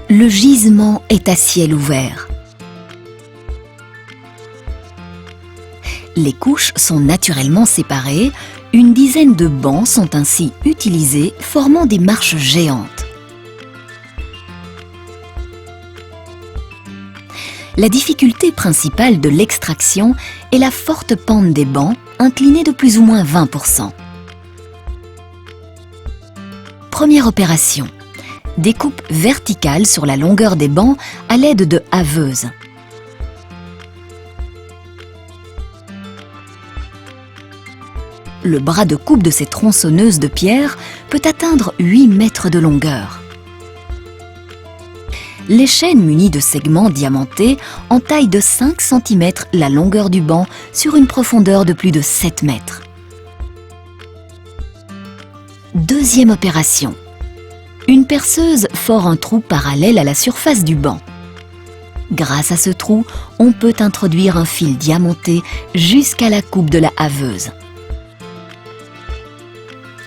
Le gisement est à ciel ouvert. Les couches sont naturellement séparées. Une dizaine de bancs sont ainsi utilisés, formant des marches géantes. La difficulté principale de l'extraction est la forte pente des bancs, inclinée de plus ou moins 20%. Première opération. Découpe verticale sur la longueur des bancs à l'aide de haveuses. Le bras de coupe de ces tronçonneuses de pierre peut atteindre 8 mètres de longueur. Les chaînes munies de segments diamantés entaillent de 5 cm la longueur du banc sur une profondeur de plus de 7 mètres. Deuxième opération. Une perceuse fore un trou parallèle à la surface du banc. Grâce à ce trou, on peut introduire un fil diamanté jusqu'à la coupe de la haveuse.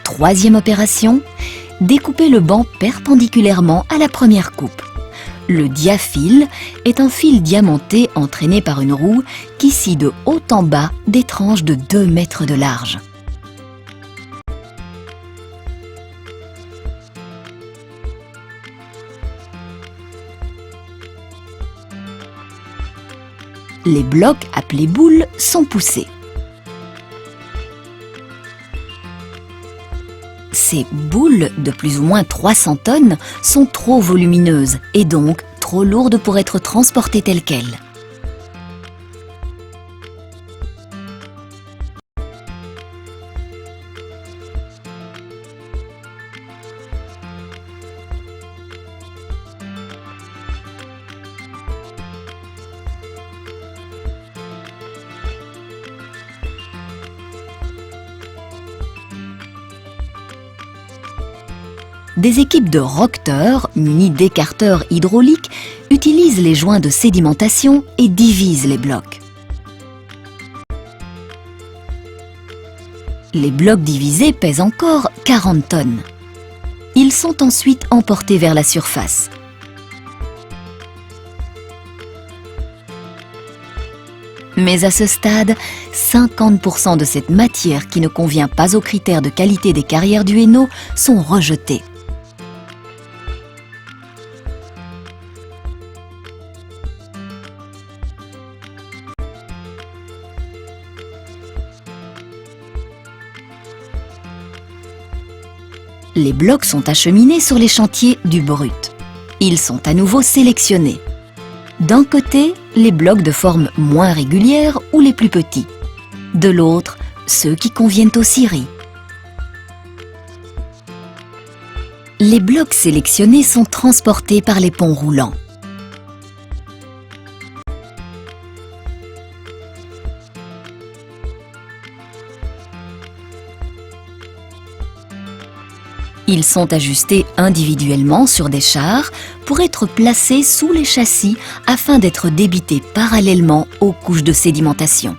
Troisième opération, découper le banc perpendiculairement à la première coupe. Le diafil est un fil diamanté entraîné par une roue qui scie de haut en bas des tranches de 2 mètres de large. Les blocs appelés boules sont poussés. Ces boules de plus ou moins 300 tonnes sont trop volumineuses et donc trop lourdes pour être transportées telles quelles. Des équipes de rocteurs, munis d'écarteurs hydrauliques, utilisent les joints de sédimentation et divisent les blocs. Les blocs divisés pèsent encore 40 tonnes. Ils sont ensuite emportés vers la surface. Mais à ce stade, 50% de cette matière qui ne convient pas aux critères de qualité des carrières du Hainaut sont rejetées. Les blocs sont acheminés sur les chantiers du brut. Ils sont à nouveau sélectionnés. D'un côté, les blocs de forme moins régulière ou les plus petits. De l'autre, ceux qui conviennent aux scieries. Les blocs sélectionnés sont transportés par les ponts roulants. Ils sont ajustés individuellement sur des chars pour être placés sous les châssis afin d'être débités parallèlement aux couches de sédimentation.